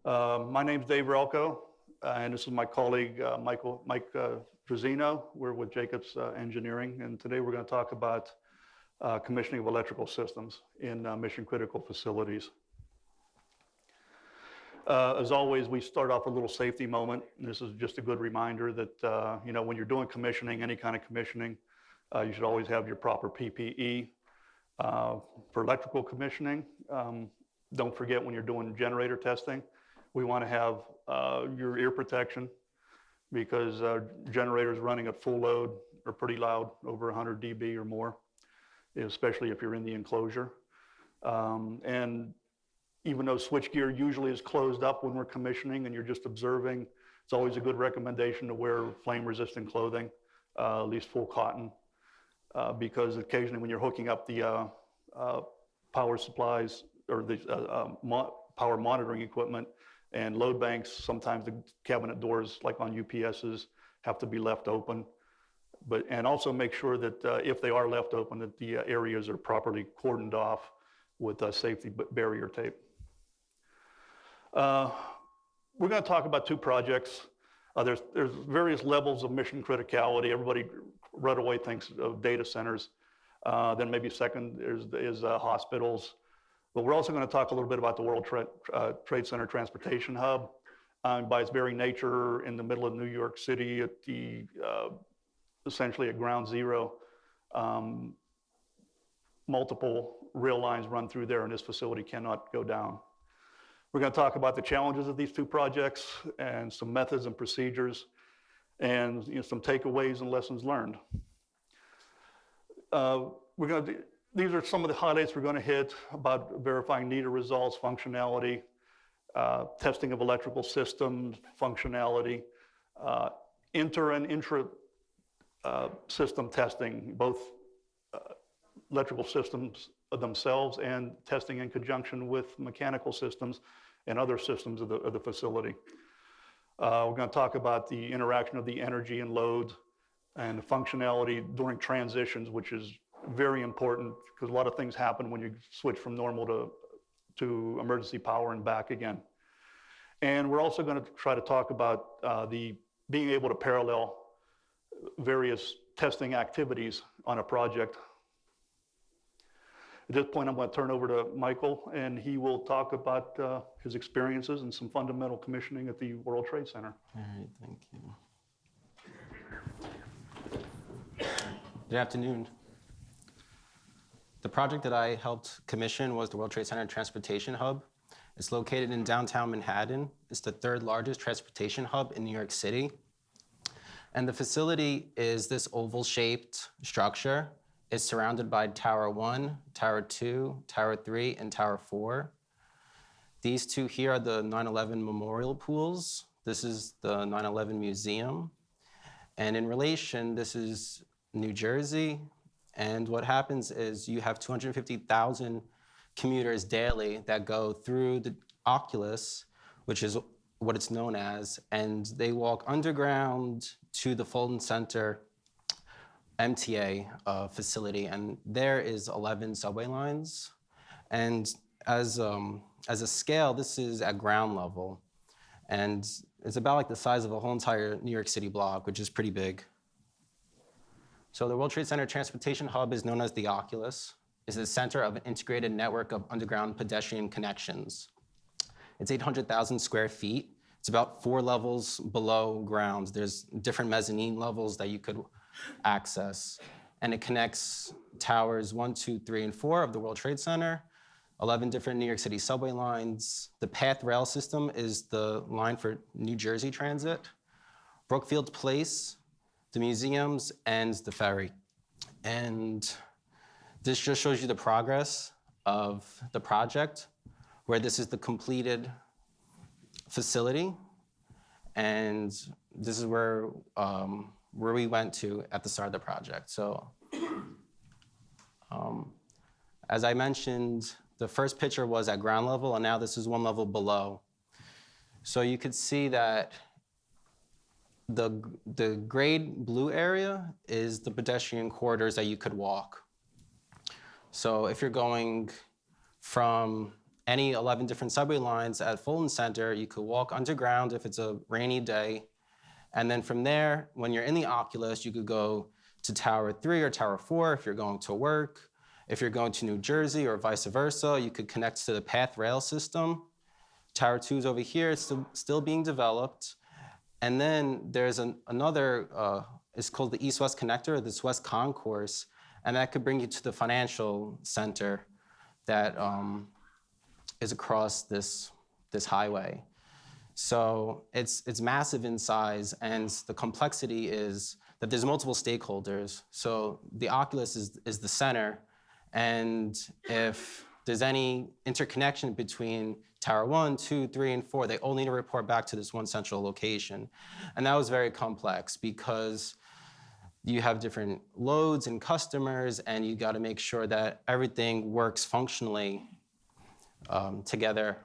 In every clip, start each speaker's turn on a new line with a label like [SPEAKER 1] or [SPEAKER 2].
[SPEAKER 1] My name's Dave Relko, and this is my colleague Mike Trizzino. We're with Jacobs Engineering, and today we're going to talk about commissioning of electrical systems in mission-critical facilities. As always, we start off with a little safety moment. This is just a good reminder that when you're doing commissioning, any kind of commissioning, you should always have your proper PPE. For electrical commissioning, don't forget when you're doing generator testing, we want to have your ear protection because generators running at full load are pretty loud, over 100 dB or more, especially if you're in the enclosure. And even though switchgear usually is closed up when we're commissioning and you're just observing, it's always a good recommendation to wear flame-resistant clothing, at least full cotton, because occasionally when you're hooking up the power supplies or the power monitoring equipment and load banks, sometimes the cabinet doors, like on UPSs, have to be left open. And also make sure that if they are left open, that the areas are properly cordoned off with safety barrier tape. We're going to talk about two projects. There's various levels of mission criticality. Everybody right away thinks of data centers. Then maybe second is hospitals. But we're also going to talk a little bit about the World Trade Center Transportation Hub. By its very nature, in the middle of New York City, at the essentially at ground zero, multiple rail lines run through there, and this facility cannot go down. We're going to talk about the challenges of these two projects and some methods and procedures, and some takeaways and lessons learned. These are some of the highlights we're going to hit about verifying needed results, functionality, testing of electrical systems, functionality, inter and intra system testing, both electrical systems themselves and testing in conjunction with mechanical systems and other systems of the facility. We're going to talk about the interaction of the energy and load and the functionality during transitions, which is very important because a lot of things happen when you switch from normal to emergency power and back again. And we're also going to try to talk about being able to parallel various testing activities on a project. At this point, I'm going to turn over to Michael, and he will talk about his experiences and some fundamental commissioning at the World Trade Center.
[SPEAKER 2] All right, thank you. Good afternoon. The project that I helped commission was the World Trade Center Transportation Hub. It's located in downtown Manhattan. It's the third largest transportation hub in New York City. And the facility is this oval-shaped structure. It's surrounded by Tower 1, Tower 2, Tower 3, and Tower 4. These two here are the 9/11 memorial pools. This is the 9/11 museum. And in relation, this is New Jersey. And what happens is you have 250,000 commuters daily that go through the Oculus, which is what it's known as, and they walk underground to the Fulton Center MTA facility, and there is 11 subway lines. And as a scale, this is at ground level, and it's about like the size of a whole entire New York City block, which is pretty big. So the World Trade Center Transportation Hub is known as the Oculus. It's the center of an integrated network of underground pedestrian connections. It's 800,000 square feet. It's about 4 levels below ground. There's different mezzanine levels that you could access. And it connects towers 1, 2, 3, and 4 of the World Trade Center, 11 different New York City subway lines. The PATH rail system is the line for New Jersey Transit, Brookfield Place, the museums, and the ferry. And this just shows you the progress of the project, where this is the completed facility. And this is where we went to at the start of the project. So as I mentioned, the first picture was at ground level, and now this is 1 level below. So you could see that the grayed blue area is the pedestrian corridors that you could walk. So if you're going from any 11 different subway lines at Fulton Center. You could walk underground if it's a rainy day. And then from there, when you're in the Oculus, you could go to Tower 3 or Tower 4 if you're going to work. If you're going to New Jersey or vice versa, you could connect to the Path Rail system. Tower 2 is over here. It's still being developed. And then there's another, it's called the East-West Connector, this West Concourse, and that could bring you to the financial center that is across this highway. So it's massive in size, and the complexity is that there's multiple stakeholders. So the Oculus is the center, and if there's any interconnection between Tower 1, 2, 3, and 4, they all need to report back to this one central location. And that was very complex because you have different loads and customers, and you got to make sure that everything works functionally together.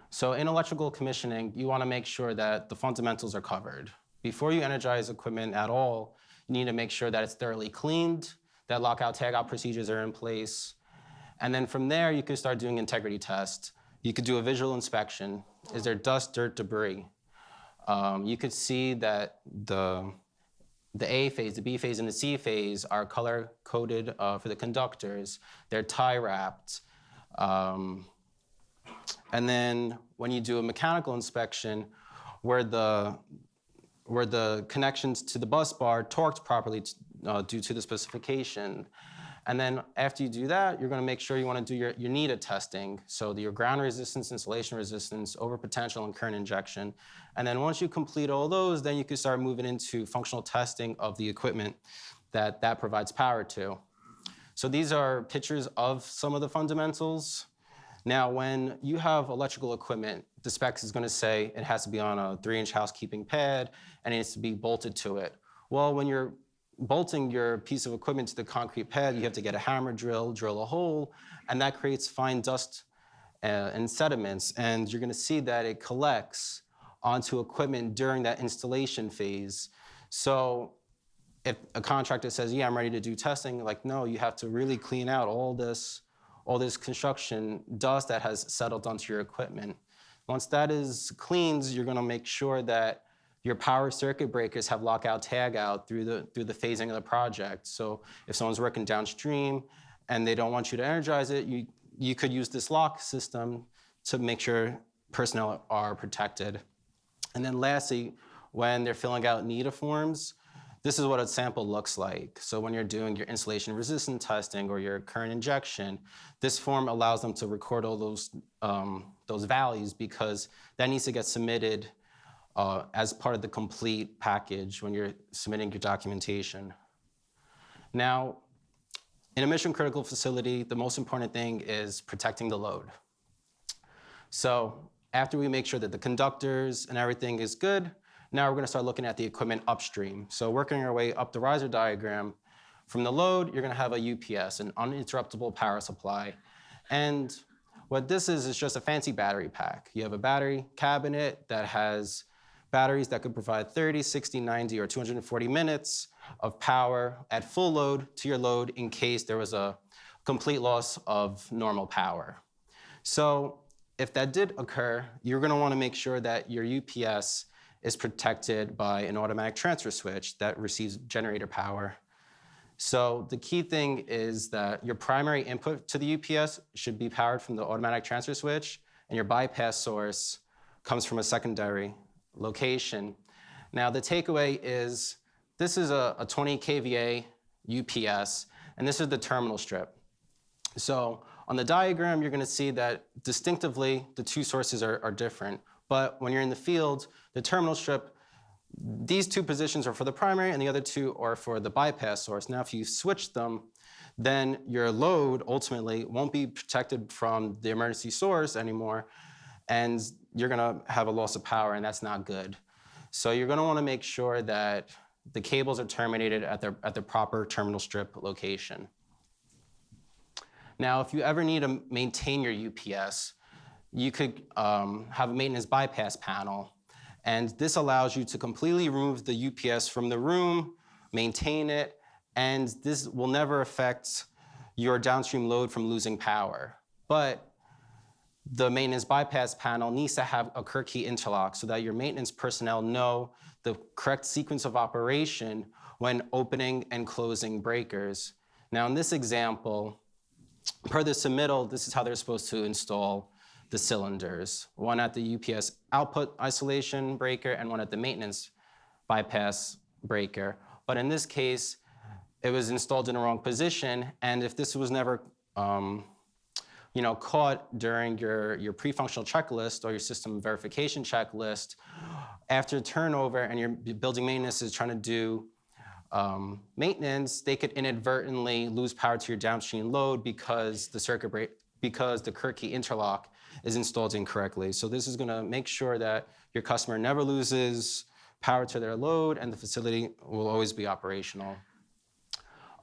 [SPEAKER 2] So in electrical commissioning, you want to make sure that the fundamentals are covered. Before you energize equipment at all, you need to make sure that it's thoroughly cleaned, that lockout tagout procedures are in place. And then from there, you could start doing integrity tests. You could do a visual inspection. Is there dust, dirt, debris? You could see that the A phase, the B phase, and the C phase are color-coded for the conductors. They're tie-wrapped. And then when you do a mechanical inspection, where the connections to the bus bar torqued properly due to the specification. And then after you do that, you're going to make sure you want to do your NETA testing. So your ground resistance, insulation resistance, overpotential, and current injection. And then once you complete all those, then you can start moving into functional testing of the equipment that provides power to. So these are pictures of some of the fundamentals. Now, when you have electrical equipment, the specs is going to say it has to be on a 3-inch housekeeping pad and it needs to be bolted to it. Well, when you're bolting your piece of equipment to the concrete pad, you have to get a hammer drill a hole, and that creates fine dust and sediments. And you're going to see that it collects onto equipment during that installation phase. So if a contractor says, yeah, I'm ready to do testing, like, no, you have to really clean out all this construction dust that has settled onto your equipment. Once that is cleaned, you're going to make sure that your power circuit breakers have lockout tagout through the phasing of the project. So if someone's working downstream and they don't want you to energize it, you could use this lock system to make sure personnel are protected. And then lastly, when they're filling out NETA forms, this is what a sample looks like. So when you're doing your insulation resistance testing or your current injection, this form allows them to record all those values, because that needs to get submitted as part of the complete package when you're submitting your documentation. Now, in a mission critical facility, the most important thing is protecting the load. So after we make sure that the conductors and everything is good, now we're going to start looking at the equipment upstream. So working our way up the riser diagram, from the load, you're going to have a UPS, an uninterruptible power supply. And what this is just a fancy battery pack. You have a battery cabinet that has batteries that could provide 30, 60, 90, or 240 minutes of power at full load to your load in case there was a complete loss of normal power. So if that did occur, you're going to want to make sure that your UPS is protected by an automatic transfer switch that receives generator power. So the key thing is that your primary input to the UPS should be powered from the automatic transfer switch, and your bypass source comes from a secondary location. Now the takeaway is this is a 20 kVA UPS, and this is the terminal strip. So on the diagram, you're going to see that distinctively the two sources are different. But when you're in the field, the terminal strip, these two positions are for the primary and the other two are for the bypass source. Now, if you switch them, then your load ultimately won't be protected from the emergency source anymore, and you're going to have a loss of power, and that's not good. So you're going to want to make sure that the cables are terminated at the proper terminal strip location. Now, if you ever need to maintain your UPS, you could have a maintenance bypass panel. And this allows you to completely remove the UPS from the room, maintain it, and this will never affect your downstream load from losing power. but the maintenance bypass panel needs to have a Kirk key interlock so that your maintenance personnel know the correct sequence of operation when opening and closing breakers. Now in this example, per the submittal, this is how they're supposed to install the cylinders. One at the UPS output isolation breaker and one at the maintenance bypass breaker. But in this case, it was installed in the wrong position, and if this was never caught during your pre-functional checklist or your system verification checklist, after turnover and your building maintenance is trying to do maintenance, they could inadvertently lose power to your downstream load because the Kirk key interlock is installed incorrectly. So this is going to make sure that your customer never loses power to their load and the facility will always be operational.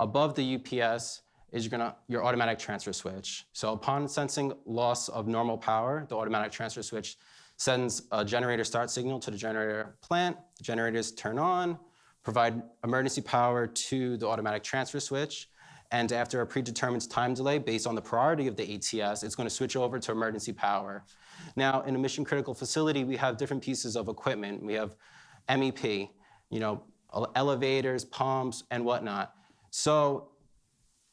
[SPEAKER 2] Above the UPS is your automatic transfer switch. So upon sensing loss of normal power, the automatic transfer switch sends a generator start signal to the generator plant. The generators turn on, provide emergency power to the automatic transfer switch, and after a predetermined time delay based on the priority of the ATS, it's going to switch over to emergency power. Now, in a mission critical facility, we have different pieces of equipment. We have MEP, elevators, pumps, and whatnot. So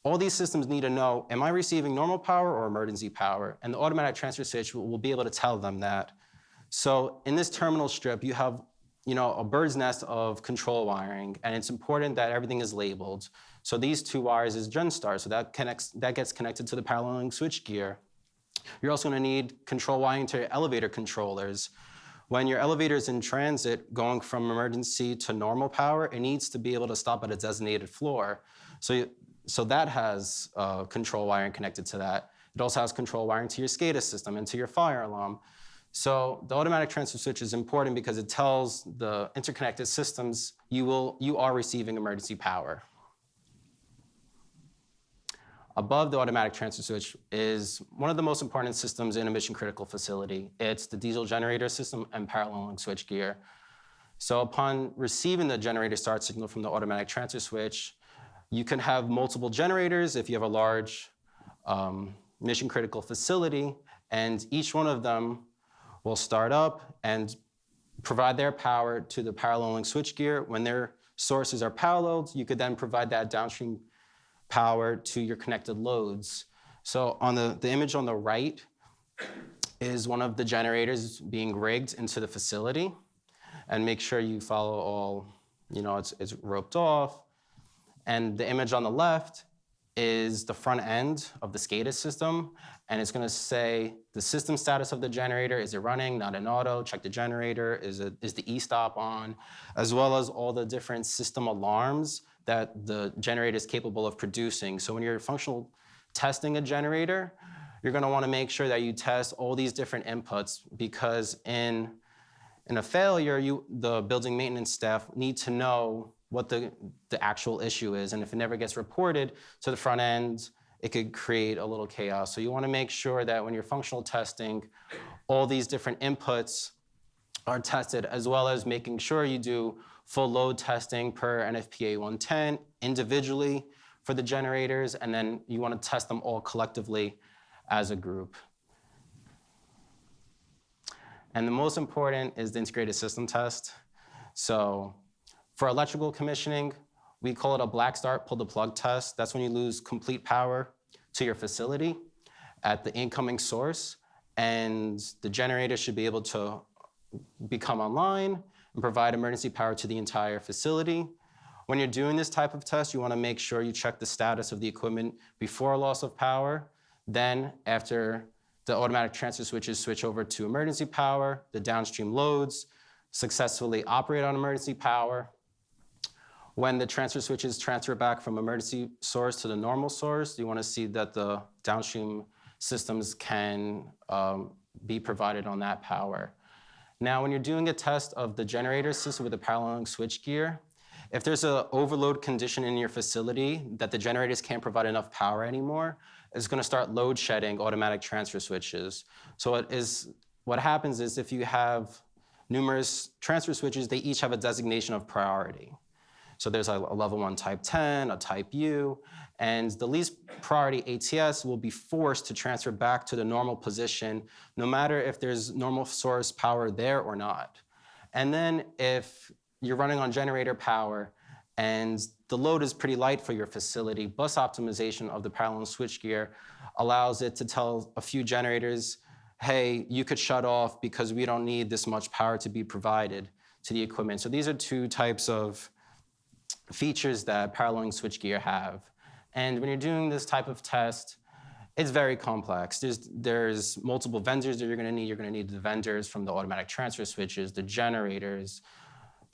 [SPEAKER 2] all these systems need to know, am I receiving normal power or emergency power? And the automatic transfer switch will be able to tell them that. So in this terminal strip, you have a bird's nest of control wiring, and it's important that everything is labeled. So these two wires is GenStar, so that gets connected to the paralleling switch gear. You're also going to need control wiring to your elevator controllers. When your elevator is in transit, going from emergency to normal power, it needs to be able to stop at a designated floor. So that has control wiring connected to that. It also has control wiring to your SCADA system and to your fire alarm. So the automatic transfer switch is important because it tells the interconnected systems you are receiving emergency power. Above the automatic transfer switch is one of the most important systems in a mission critical facility. It's the diesel generator system and paralleling switch gear. So upon receiving the generator start signal from the automatic transfer switch, you can have multiple generators if you have a large mission critical facility, and each one of them will start up and provide their power to the paralleling switchgear. When their sources are paralleled, you could then provide that downstream power to your connected loads. So on the image on the right is one of the generators being rigged into the facility, and make sure you follow all, it's roped off. And the image on the left is the front end of the SCADA system, and it's going to say the system status of the generator. Is it running? Not in auto. Check the generator. Is the e-stop on? As well as all the different system alarms that the generator is capable of producing. So when you're functional testing a generator, you're going to want to make sure that you test all these different inputs, because in a failure, the building maintenance staff need to know what the actual issue is. And if it never gets reported to the front end, it could create a little chaos. So you want to make sure that when you're functional testing, all these different inputs are tested, as well as making sure you do full load testing per NFPA 110 individually for the generators, and then you want to test them all collectively as a group. And the most important is the integrated system test. So for electrical commissioning, we call it a black start, pull the plug test. That's when you lose complete power to your facility at the incoming source, and the generator should be able to become online and provide emergency power to the entire facility. When you're doing this type of test, you want to make sure you check the status of the equipment before loss of power. Then, after the automatic transfer switches switch over to emergency power, the downstream loads successfully operate on emergency power. When the transfer switches transfer back from emergency source to the normal source, you want to see that the downstream systems can be provided on that power. Now, when you're doing a test of the generator system with the paralleling switchgear, if there's an overload condition in your facility that the generators can't provide enough power anymore, it's going to start load shedding automatic transfer switches. So what happens is if you have numerous transfer switches, they each have a designation of priority. So there's a level 1 type 10, a type U, And the least priority ATS will be forced to transfer back to the normal position, no matter if there's normal source power there or not. And then if you're running on generator power and the load is pretty light for your facility, bus optimization of the parallel switchgear allows it to tell a few generators, hey, you could shut off because we don't need this much power to be provided to the equipment. So these are two types of features that paralleling switchgear have. And when you're doing this type of test, it's very complex. There's multiple vendors that you're gonna need. You're gonna need the vendors from the automatic transfer switches, the generators,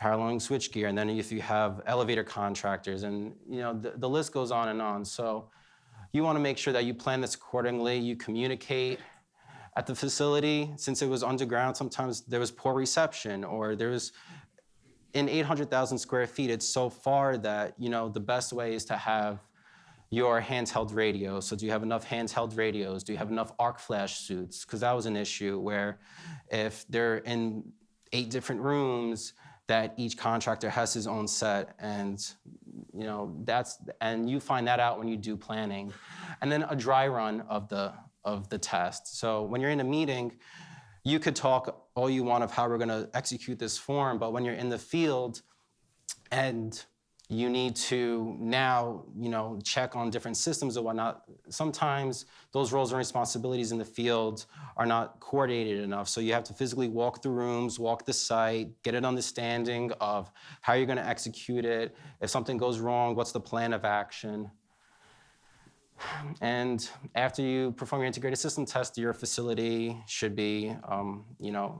[SPEAKER 2] paralleling switchgear, and then if you have elevator contractors, and the list goes on and on. So you wanna make sure that you plan this accordingly, you communicate at the facility. Since it was underground, sometimes there was poor reception, or there was, in 800,000 square feet, it's so far that the best way is to have your handheld radio. So do you have enough handheld radios? Do you have enough arc flash suits? Because that was an issue where if they're in 8 different rooms, that each contractor has his own set, and and you find that out when you do planning. And then a dry run of the test. So when you're in a meeting, you could talk all you want of how we're gonna execute this form, but when you're in the field and you need to now, check on different systems or whatnot, sometimes those roles and responsibilities in the field are not coordinated enough. So you have to physically walk the rooms, walk the site, get an understanding of how you're gonna execute it. If something goes wrong, what's the plan of action? And after you perform your integrated system test, your facility should be,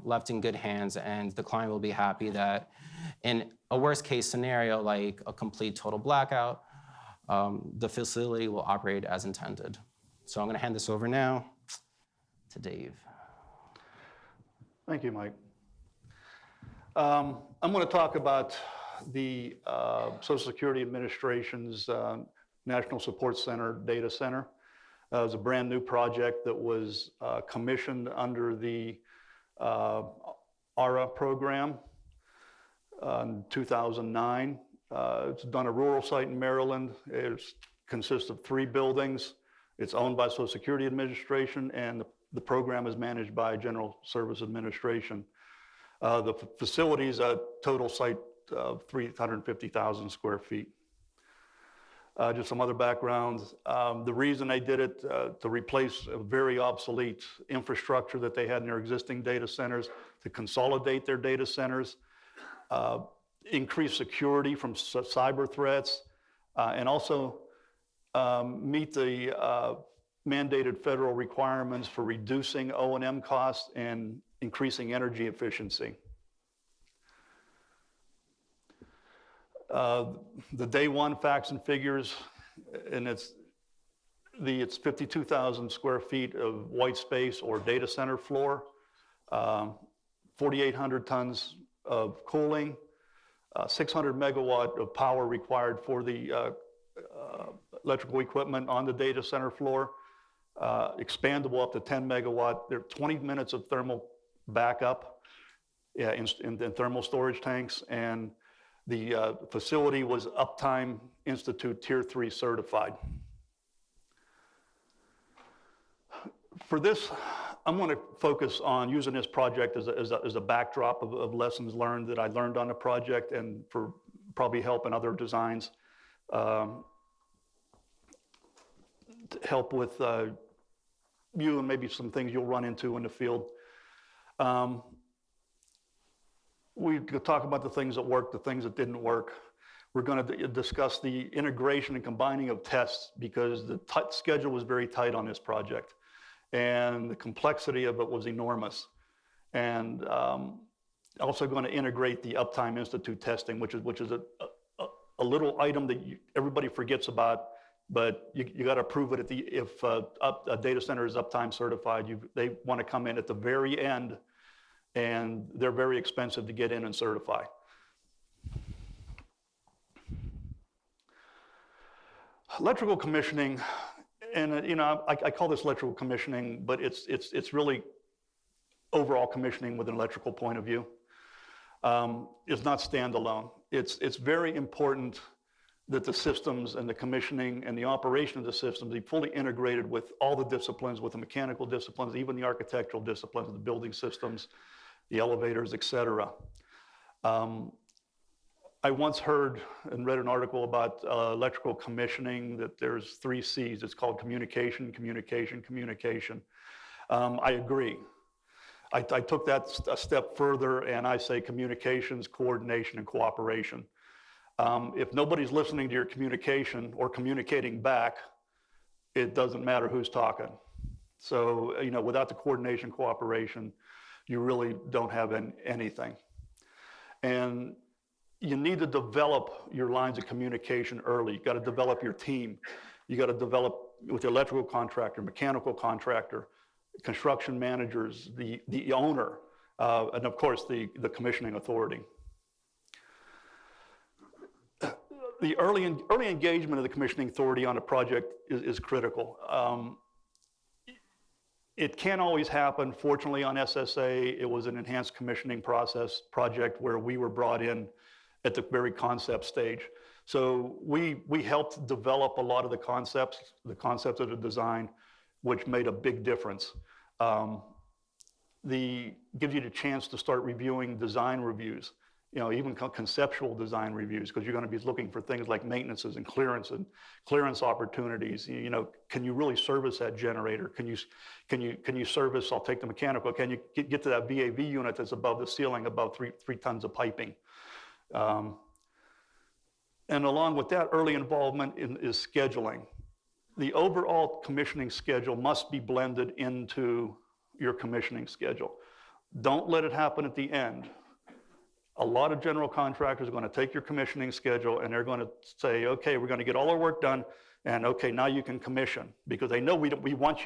[SPEAKER 2] left in good hands, and the client will be happy that in a worst case scenario, like a complete total blackout, the facility will operate as intended. So I'm gonna hand this over now to Dave.
[SPEAKER 1] Thank you, Mike. I'm gonna talk about the Social Security Administration's National Support Center data center. It was a brand new project that was commissioned under the ARA program in 2009. It's done a rural site in Maryland. It consists of 3 buildings. It's owned by Social Security Administration, and the program is managed by General Service Administration. The facility is a total site of 350,000 square feet. Just some other backgrounds. The reason they did it, to replace a very obsolete infrastructure that they had in their existing data centers, to consolidate their data centers, increase security from cyber threats, and also meet the mandated federal requirements for reducing O&M costs and increasing energy efficiency. The day one facts and figures, and it's 52,000 square feet of white space or data center floor, 4,800 tons of cooling, 600 megawatt of power required for the electrical equipment on the data center floor, expandable up to 10 megawatt. There are 20 minutes of thermal backup in thermal storage tanks, and the facility was Uptime Institute Tier 3 certified. For this, I'm going to focus on using this project as a backdrop of lessons learned that I learned on the project, and for probably helping other designs, help with you and maybe some things you'll run into in the field. We could talk about the things that worked, the things that didn't work. We're going to discuss the integration and combining of tests, because the schedule was very tight on this project, and the complexity of it was enormous. And also going to integrate the Uptime Institute testing, which is a little item that everybody forgets about, but you got to prove it if a data center is Uptime certified. They want to come in at the very end, and they're very expensive to get in and certify. Electrical commissioning, and I call this electrical commissioning, but it's really overall commissioning with an electrical point of view. It's not standalone. It's very important that the systems and the commissioning and the operation of the systems be fully integrated with all the disciplines, with the mechanical disciplines, even the architectural disciplines, the building systems, the elevators, et cetera. I once heard and read an article about electrical commissioning that there's 3 C's. It's called communication, communication, communication. I agree. I took that a step further and I say communications, coordination, and cooperation. If nobody's listening to your communication or communicating back, it doesn't matter who's talking. So, without the coordination, cooperation, you really don't have anything. And you need to develop your lines of communication early. You got to develop your team. You got to develop with the electrical contractor, mechanical contractor, construction managers, the owner, and of course the commissioning authority. The early engagement of the commissioning authority on a project is critical. It can't always happen. Fortunately, on SSA, it was an enhanced commissioning project where we were brought in at the very concept stage. So we helped develop a lot of the concepts of the design, which made a big difference. Gives you the chance to start reviewing design reviews, even conceptual design reviews, because you're going to be looking for things like maintenances and clearance opportunities. Can you really service that generator? Can you service? I'll take the mechanical. Can you get to that VAV unit that's above the ceiling, above three tons of piping? And along with that, early involvement is scheduling. The overall commissioning schedule must be blended into your commissioning schedule. Don't let it happen at the end. A lot of general contractors are going to take your commissioning schedule and they're going to say, okay, we're going to get all our work done, and okay, now you can commission, because they know you want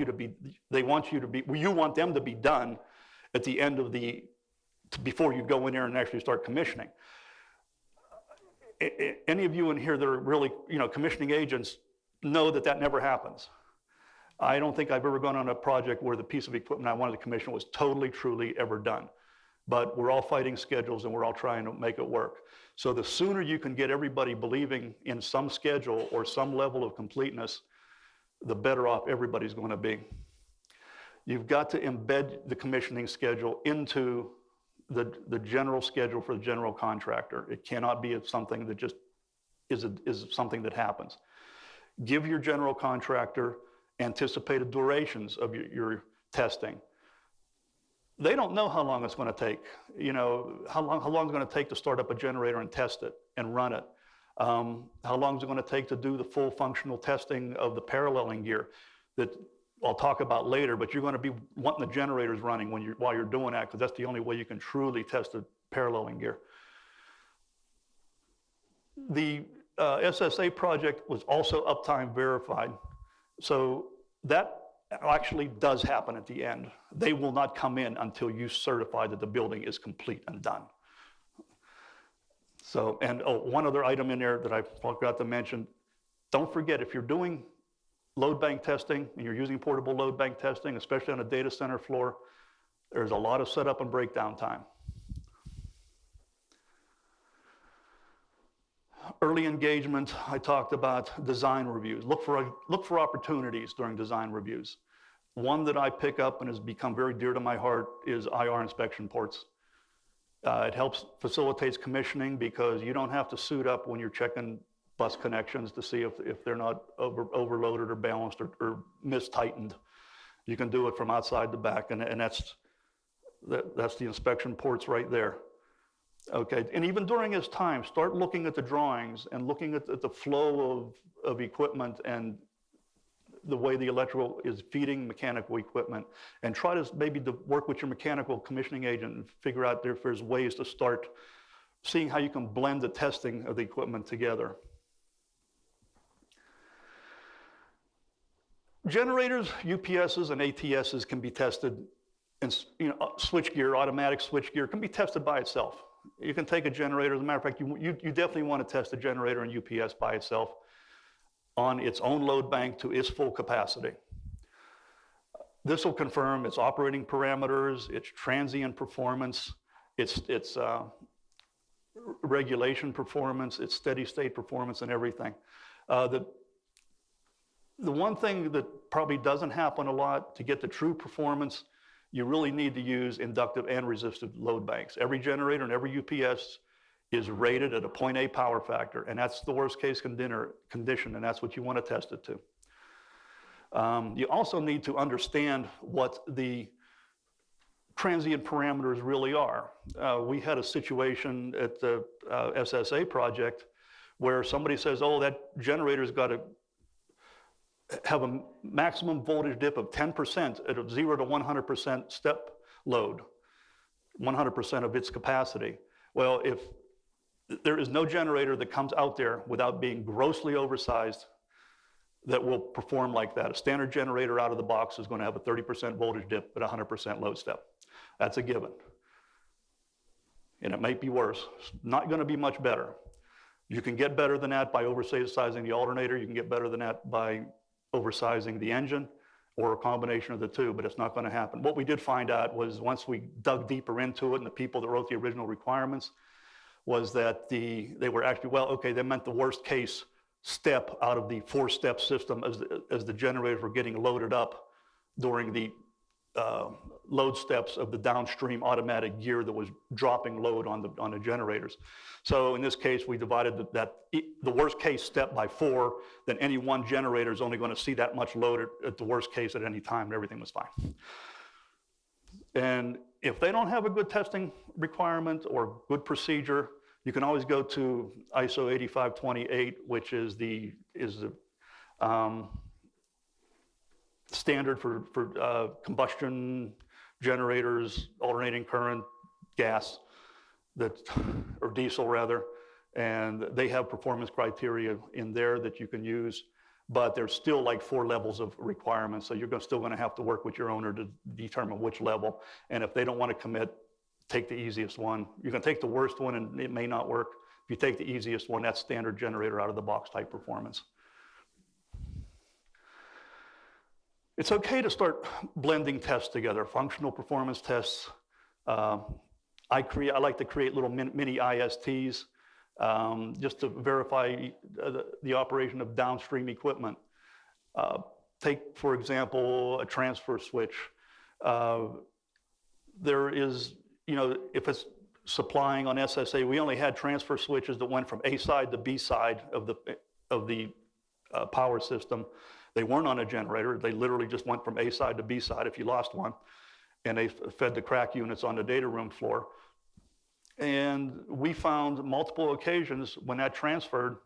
[SPEAKER 1] them to be done at the end of before you go in there and actually start commissioning. Any of you in here that are really, commissioning agents know that never happens. I don't think I've ever gone on a project where the piece of equipment I wanted to commission was totally, truly ever done. But we're all fighting schedules and we're all trying to make it work. So the sooner you can get everybody believing in some schedule or some level of completeness, the better off everybody's going to be. You've got to embed the commissioning schedule into the general schedule for the general contractor. It cannot be something that just is something that happens. Give your general contractor anticipated durations of your testing. They don't know how long it's going to take. How long it's going to take to start up a generator and test it and run it. How long is it going to take to do the full functional testing of the paralleling gear that I'll talk about later, but you're going to be wanting the generators running while you're doing that, because that's the only way you can truly test the paralleling gear. The SSA project was also uptime verified. So that actually does happen at the end. They will not come in until you certify that the building is complete and done. So, and one other item in there that I forgot to mention, don't forget, if you're doing load bank testing and you're using portable load bank testing, especially on a data center floor, there's a lot of setup and breakdown time. Early engagement, I talked about design reviews. Look for opportunities during design reviews. One that I pick up and has become very dear to my heart is IR inspection ports. It facilitates commissioning, because you don't have to suit up when you're checking bus connections to see if they're not overloaded or balanced or mistightened. You can do it from outside the back, and that's the inspection ports right there. Okay, and even during his time, start looking at the drawings and looking at the flow of equipment and the way the electrical is feeding mechanical equipment, and try to maybe work with your mechanical commissioning agent and figure out if there's ways to start seeing how you can blend the testing of the equipment together. Generators, UPSs, and ATSs can be tested, and switchgear, automatic switchgear, can be tested by itself. You can take a generator. As a matter of fact, you definitely want to test a generator and UPS by itself on its own load bank to its full capacity. This will confirm its operating parameters, its transient performance, its regulation performance, its steady state performance, and everything. The one thing that probably doesn't happen a lot, to get the true performance, you really need to use inductive and resistive load banks. Every generator and every UPS is rated at a 0.8 power factor, and that's the worst case condition, and that's what you want to test it to. You also need to understand what the transient parameters really are. We had a situation at the SSA project where somebody says, oh, that generator's got to have a maximum voltage dip of 10% at a 0 to 100% step load, 100% of its capacity. Well, if there is no generator that comes out there without being grossly oversized that will perform like that. A standard generator out of the box is going to have a 30% voltage dip at 100% load step. That's a given. And it might be worse. It's not going to be much better. You can get better than that by oversizing the alternator. You can get better than that by oversizing the engine, or a combination of the two, but it's not going to happen. What we did find out was, once we dug deeper into it and the people that wrote the original requirements, was that they were actually, well, okay, they meant the worst case step out of the 4-step system as the generators were getting loaded up during the load steps of the downstream automatic gear that was dropping load on the generators. So in this case, we divided the worst case step by 4, then any one generator is only going to see that much load at the worst case at any time, and everything was fine. And if they don't have a good testing requirement or good procedure, you can always go to ISO 8528, which is the standard for combustion generators, alternating current, gas, or diesel rather, and they have performance criteria in there that you can use, but there's still like 4 levels of requirements, so you're still going to have to work with your owner to determine which level, and if they don't want to commit, take the easiest one. You can take the worst one and it may not work. If you take the easiest one, that's standard generator out of the box type performance. It's okay to start blending tests together, functional performance tests. I like to create little mini ISTs just to verify the operation of downstream equipment. Take, for example, a transfer switch. There is, if it's supplying on SSA, we only had transfer switches that went from A side to B side of the power system. They weren't on a generator. They literally just went from A side to B side if you lost one. And they fed the crack units on the data room floor. And we found multiple occasions when that transferred,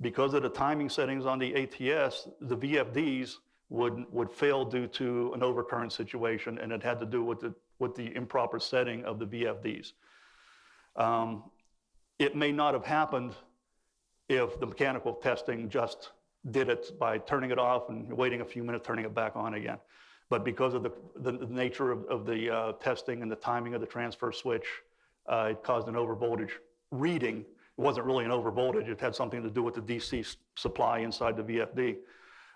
[SPEAKER 1] because of the timing settings on the ATS, the VFDs would fail due to an overcurrent situation, and it had to do with the improper setting of the VFDs. It may not have happened if the mechanical testing just did it by turning it off and waiting a few minutes, turning it back on again. But because of the nature of the testing and the timing of the transfer switch, it caused an overvoltage reading. It wasn't really an overvoltage. It had something to do with the DC supply inside the VFD,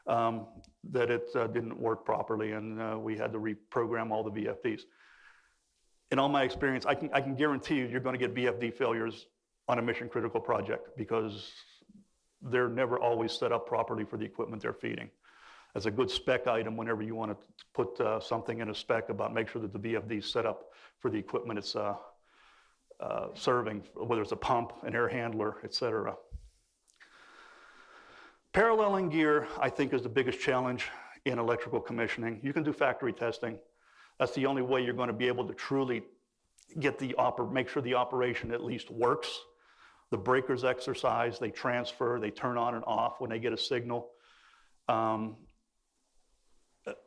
[SPEAKER 1] that it didn't work properly, and we had to reprogram all the VFDs. In all my experience, I can guarantee you're going to get VFD failures on a mission critical project, because they're never always set up properly for the equipment they're feeding. That's a good spec item whenever you want to put something in a spec about make sure that the VFD is set up for the equipment it's serving, whether it's a pump, an air handler, etc. Paralleling gear, I think, is the biggest challenge in electrical commissioning. You can do factory testing. That's the only way you're going to be able to truly get make sure the operation at least works. The breakers exercise, they transfer, they turn on and off when they get a signal.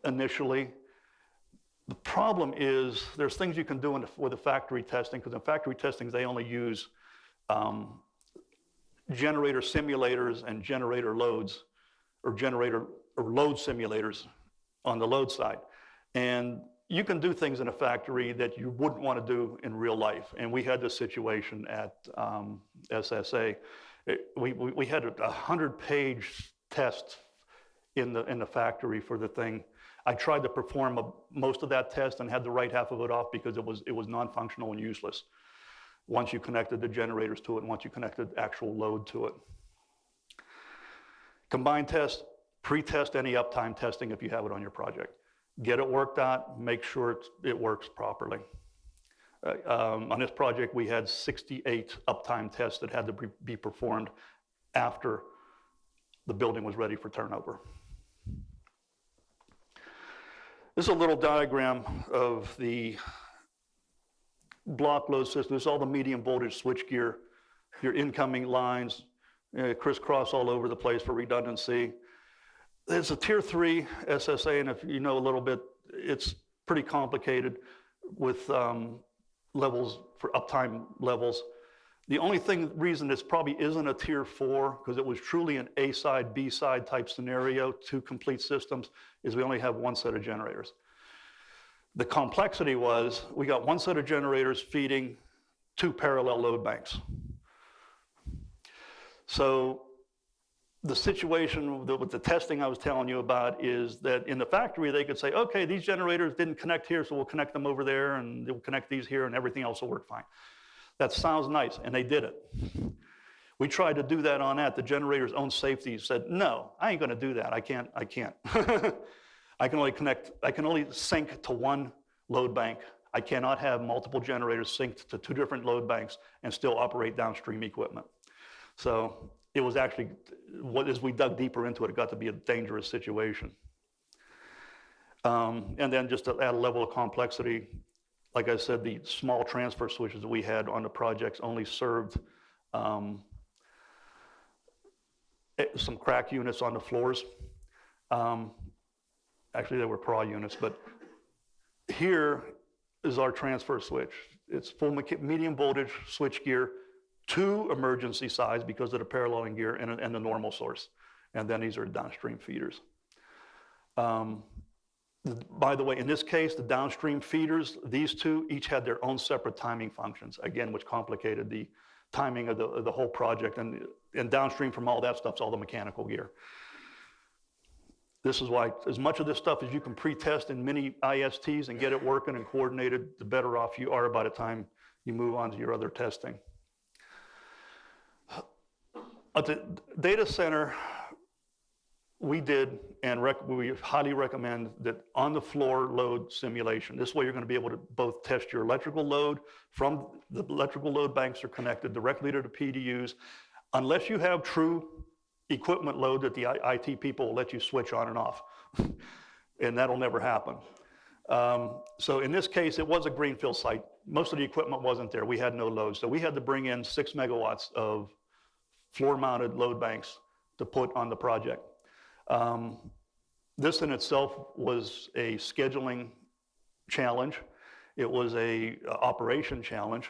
[SPEAKER 1] Initially, the problem is there's things you can do with the factory testing, because in factory testing they only use generator simulators and generator loads, or load simulators on the load side. And you can do things in a factory that you wouldn't want to do in real life. And we had this situation at SSA. We had a 100-page test in the factory for the thing. I tried to perform most of that test and had the right half of it off because it was non-functional and useless. once you connected the generators to it and once you connected actual load to it. Combined test, pre-test any uptime testing if you have it on your project. Get it worked out, make sure it works properly. On this project, we had 68 uptime tests that had to be performed after the building was ready for turnover. This is a little diagram of the block load system. This is all the medium voltage switchgear, your incoming lines, crisscross all over the place for redundancy. There's a tier 3 SSA, and if you know a little bit, it's pretty complicated with levels for uptime levels. The only reason this probably isn't a tier 4, because it was truly an A side, B side type scenario, 2 complete systems, is we only have 1 set of generators. The complexity was we got 1 set of generators feeding 2 parallel load banks. So the situation with the testing I was telling you about is that in the factory, they could say, okay, these generators didn't connect here, so we'll connect them over there, and we'll connect these here, and everything else will work fine. That sounds nice, and they did it. We tried to do that on that. The generator's own safety said, no, I ain't gonna do that. I can't. I can only sync to 1 load bank. I cannot have multiple generators synced to 2 different load banks and still operate downstream equipment. So it was actually, as we dug deeper into it, it got to be a dangerous situation. And then just to add a level of complexity, like I said, the small transfer switches that we had on the projects only served some crack units on the floors. Actually, they were PRA units, but here is our transfer switch. It's full medium voltage switch gear, 2 emergency sides because of the paralleling gear and the normal source. And then these are downstream feeders. By the way, in this case, the downstream feeders, these 2 each had their own separate timing functions, again, which complicated the timing of the whole project. And downstream from all that stuff's all the mechanical gear. This is why as much of this stuff as you can pre-test in mini ISTs and get it working and coordinated, the better off you are by the time you move on to your other testing. At the data center, we did, and we highly recommend that on the floor load simulation. This way you're gonna be able to both test your electrical load from the electrical load banks are connected directly to the PDUs, unless you have true equipment load that the IT people will let you switch on and off. And that'll never happen. So in this case, it was a greenfield site. Most of the equipment wasn't there. We had no load. So we had to bring in 6 megawatts of floor-mounted load banks to put on the project. This in itself was a scheduling challenge. It was a operation challenge,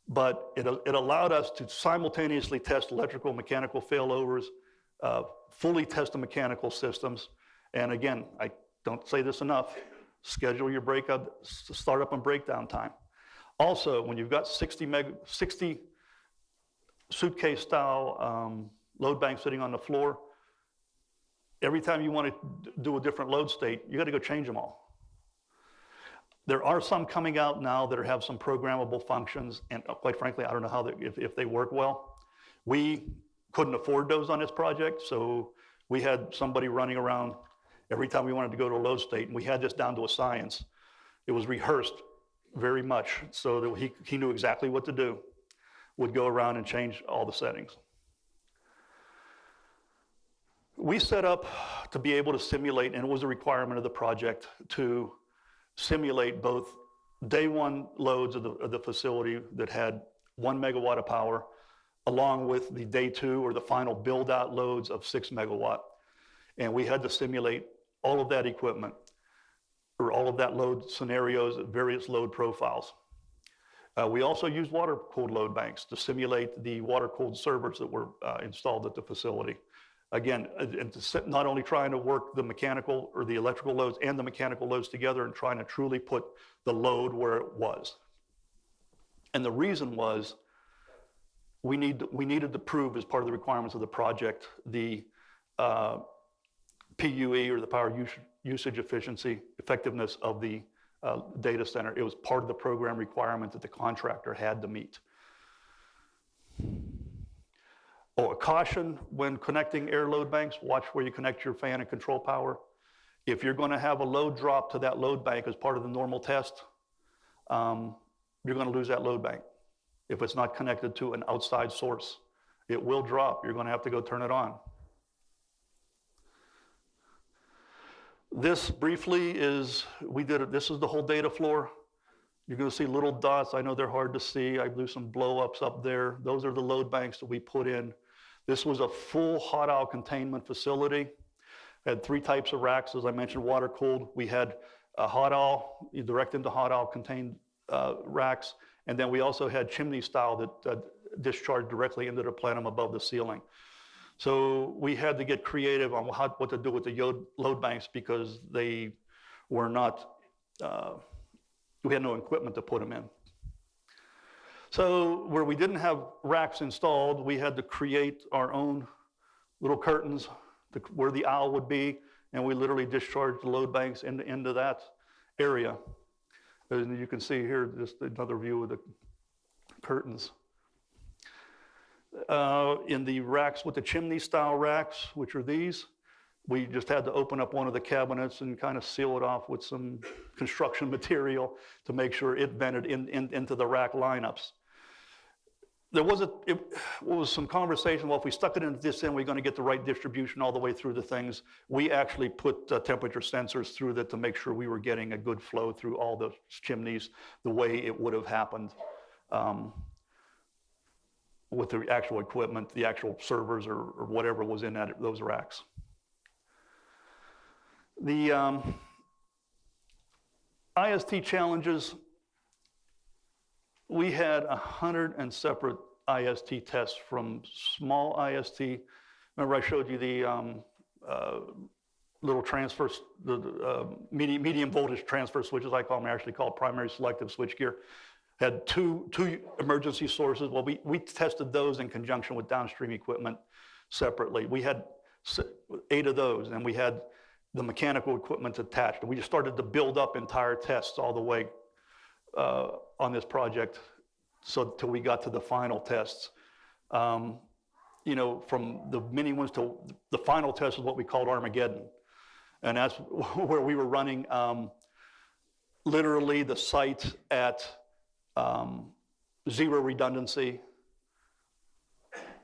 [SPEAKER 1] but it allowed us to simultaneously test electrical and mechanical failovers, fully test the mechanical systems. And again, I don't say this enough, schedule your startup and breakdown time. Also, when you've got 60 suitcase style load banks sitting on the floor, every time you want to do a different load state, you got to go change them all. There are some coming out now that have some programmable functions, and quite frankly, I don't know if they work well. We couldn't afford those on this project, so we had somebody running around every time we wanted to go to a load state, and we had this down to a science. It was rehearsed very much so that he knew exactly what to do, would go around and change all the settings. We set up to be able to simulate, and it was a requirement of the project, to simulate both day 1 loads of the facility that had 1 megawatt of power, along with the day 2 or the final build out loads of 6 megawatt. And we had to simulate all of that equipment, or all of that load scenarios at various load profiles. We also used water-cooled load banks to simulate the water-cooled servers that were installed at the facility. Again, not only trying to work the mechanical or the electrical loads and the mechanical loads together and trying to truly put the load where it was. And the reason was we needed to prove, as part of the requirements of the project, the PUE, or the power usage efficiency, effectiveness of the data center. It was part of the program requirement that the contractor had to meet. Oh, a caution when connecting air load banks, watch where you connect your fan and control power. If you're going to have a load drop to that load bank as part of the normal test, you're going to lose that load bank. If it's not connected to an outside source, it will drop. You're going to have to go turn it on. This briefly is, this is the whole data floor. You're going to see little dots. I know they're hard to see. I blew some blow-ups up there. Those are the load banks that we put in. This was a full hot aisle containment facility. Had 3 types of racks, as I mentioned, water cooled. We had a hot aisle, direct into hot aisle contained racks. And then we also had chimney style that discharged directly into the plenum above the ceiling. So we had to get creative on what to do with the load banks because they were not, we had no equipment to put them in. So where we didn't have racks installed, we had to create our own little curtains where the aisle would be, and we literally discharged the load banks into that area. And you can see here just another view of the curtains. In the racks with the chimney style racks, which are these, we just had to open up one of the cabinets and kind of seal it off with some construction material to make sure it vented into the rack lineups. There was some conversation, well, if we stuck it into this end, we're going to get the right distribution all the way through the things. We actually put temperature sensors through that to make sure we were getting a good flow through all the chimneys the way it would have happened with the actual equipment, the actual servers or whatever was in those racks. The IST challenges, we had 100 and separate IST tests from small IST. Remember I showed you the little transfer, the medium voltage transfer switches, I call them, actually called primary selective switchgear. Had two emergency sources. Well, we tested those in conjunction with downstream equipment separately. We had 8 of those, and we had the mechanical equipment attached. And we just started to build up entire tests all the way on this project, so till we got to the final tests. You know, from the mini ones to the final test is what we called Armageddon. And that's where we were running literally the site at 0 redundancy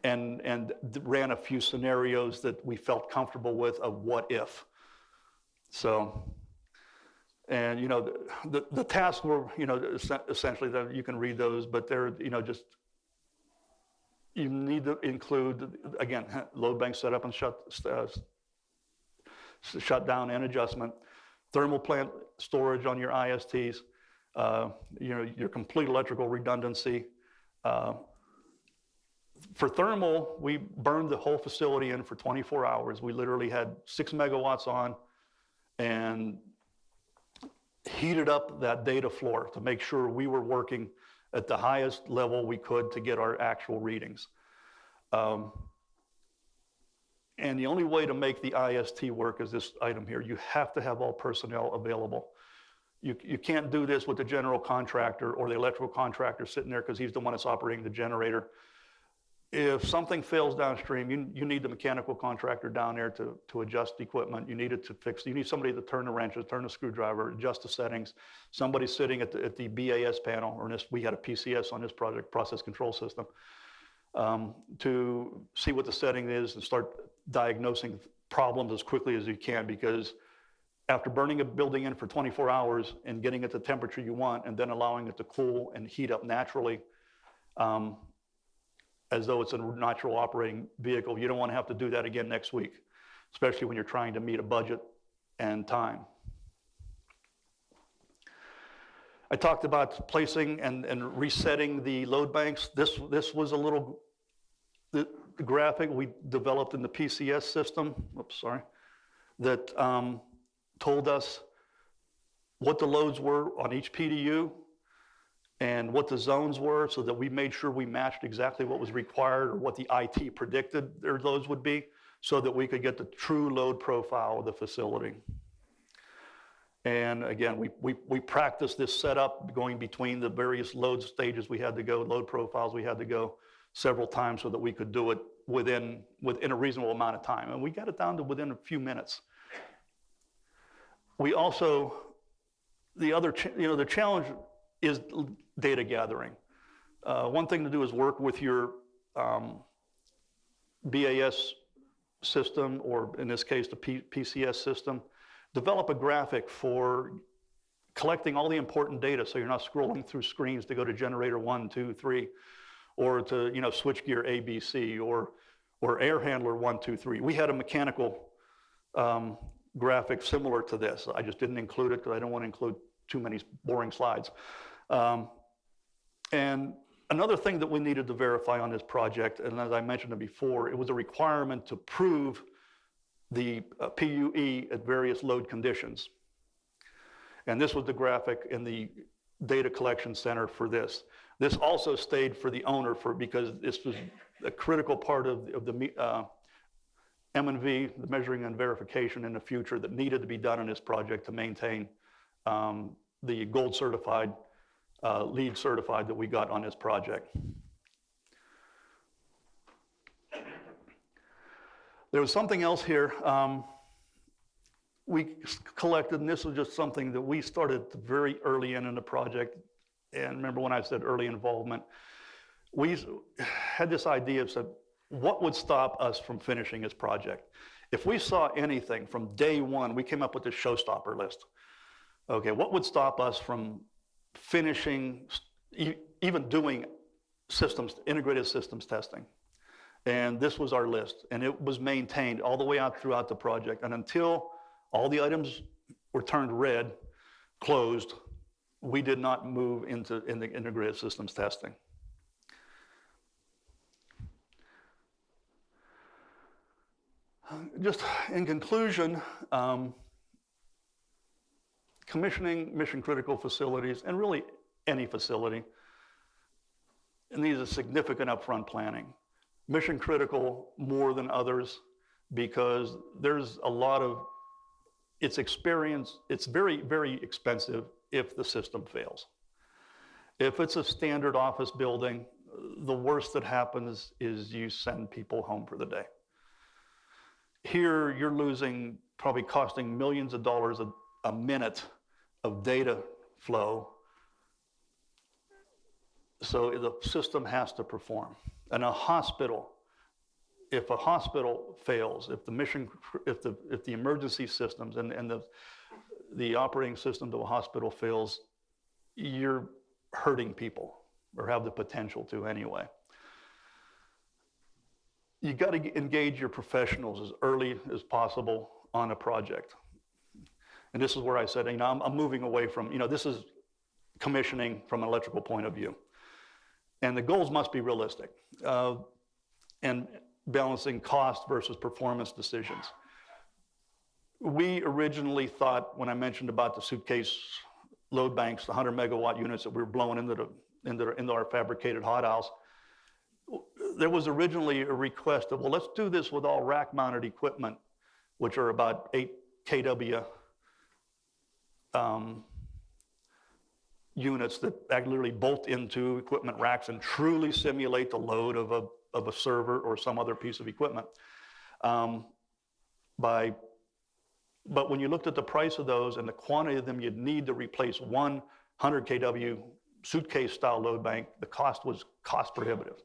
[SPEAKER 1] and ran a few scenarios that we felt comfortable with of what if. So, and you know, the tasks were, you know, essentially that you can read those, but they're, you know, just, you need to include, again, load bank setup and shut down and adjustment, thermal plant storage on your ISTs, you know, your complete electrical redundancy. For thermal, we burned the whole facility in for 24 hours. We literally had 6 megawatts on and heated up that data floor to make sure we were working at the highest level we could to get our actual readings. And the only way to make the IST work is this item here. You have to have all personnel available. You can't do this with the general contractor or the electrical contractor sitting there because he's the one that's operating the generator. If something fails downstream, you need the mechanical contractor down there to adjust the equipment. You need it to fix. You need somebody to turn the wrenches, turn the screwdriver, adjust the settings. Somebody sitting at the BAS panel, or we had a PCS on this project, process control system, to see what the setting is and start diagnosing problems as quickly as you can, because after burning a building in for 24 hours and getting it the temperature you want and then allowing it to cool and heat up naturally, as though it's a natural operating vehicle, you don't want to have to do that again next week, especially when you're trying to meet a budget and time. I talked about placing and resetting the load banks. This was a little the graphic we developed in the PCS system, that told us what the loads were on each PDU and what the zones were, so that we made sure we matched exactly what was required or what the IT predicted their loads would be, so that we could get the true load profile of the facility. And again, we practiced this setup going between the various load stages we had to go, load profiles we had to go several times so that we could do it within a reasonable amount of time. And we got it down to within a few minutes. We also, the challenge is data gathering. One thing to do is work with your BAS system, or in this case, the PCS system. Develop a graphic for collecting all the important data so you're not scrolling through screens to go to generator 1, 2, 3, or to switchgear ABC, or air handler 1, 2, 3. We had a mechanical graphic similar to this. I just didn't include it because I don't want to include too many boring slides. And another thing that we needed to verify on this project, and as I mentioned it before, it was a requirement to prove the PUE at various load conditions. And this was the graphic in the data collection center for this. This also stayed for the owner because this was a critical part of the M&V, the measuring and verification in the future, that needed to be done in this project to maintain the gold certified, LEED certified that we got on this project. There was something else here we collected, and this was just something that we started very early in the project. And remember when I said early involvement, we had this idea of what would stop us from finishing this project? If we saw anything from day one, we came up with this showstopper list. Okay, what would stop us from finishing, even doing integrated systems testing? And this was our list, and it was maintained all the way out throughout the project. And until all the items were turned red, closed, we did not move in the integrated systems testing. Just in conclusion, commissioning mission-critical facilities, and really any facility, needs a significant upfront planning. Mission critical more than others because there's a lot of, it's very, very expensive if the system fails. If it's a standard office building, the worst that happens is you send people home for the day. Here, you're losing, probably costing millions of dollars a minute of data flow. So the system has to perform. And a hospital, if a hospital fails, if the emergency systems and the operating system of a hospital fails, you're hurting people, or have the potential to anyway. You got to engage your professionals as early as possible on a project. And this is where I said, I'm moving away from, this is commissioning from an electrical point of view. And the goals must be realistic, and balancing cost versus performance decisions. We originally thought, when I mentioned about the suitcase load banks, the 100 megawatt units that we were blowing into our fabricated hot house, there was originally a request of, well, let's do this with all rack mounted equipment, which are about 8 kW units that literally bolt into equipment racks and truly simulate the load of a server or some other piece of equipment. But when you looked at the price of those and the quantity of them you'd need to replace one 100 kW suitcase style load bank, the cost was cost prohibitive.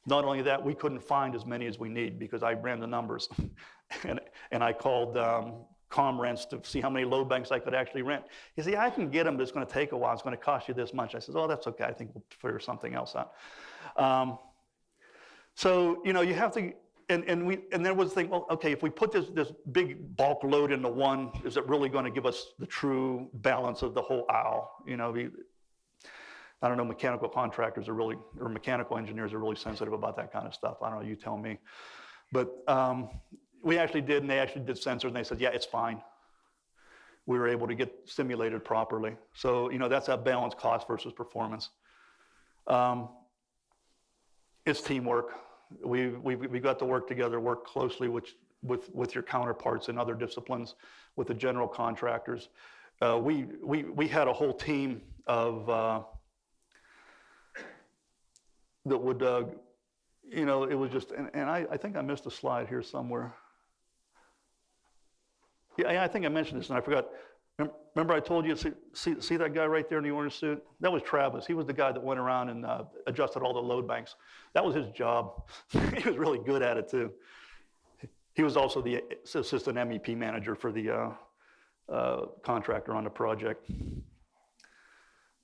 [SPEAKER 1] Not only that, we couldn't find as many as we need because I ran the numbers and I called ComRents to see how many load banks I could actually rent. He said, I can get them, but it's going to take a while. It's going to cost you this much. I said, oh, that's okay. I think we'll figure something else out. So, you have to, and there was the thing, well, okay, if we put this big bulk load into one, is it really going to give us the true balance of the whole aisle? I don't know, mechanical contractors or mechanical engineers are really sensitive about that kind of stuff. I don't know, you tell me. But we actually did, and they actually did sensors, and they said, yeah, it's fine. We were able to get simulated properly. So, that's that balance, cost versus performance. It's teamwork. We got to work together, work closely with your counterparts in other disciplines, with the general contractors. we had a whole team of that would, you know, it was just, and I think I missed a slide here somewhere. Yeah, I think I mentioned this and I forgot. Remember I told you, see that guy right there in the orange suit? That was Travis. He was the guy that went around and adjusted all the load banks. That was his job. He was really good at it too. He was also the assistant MEP manager for the contractor on the project.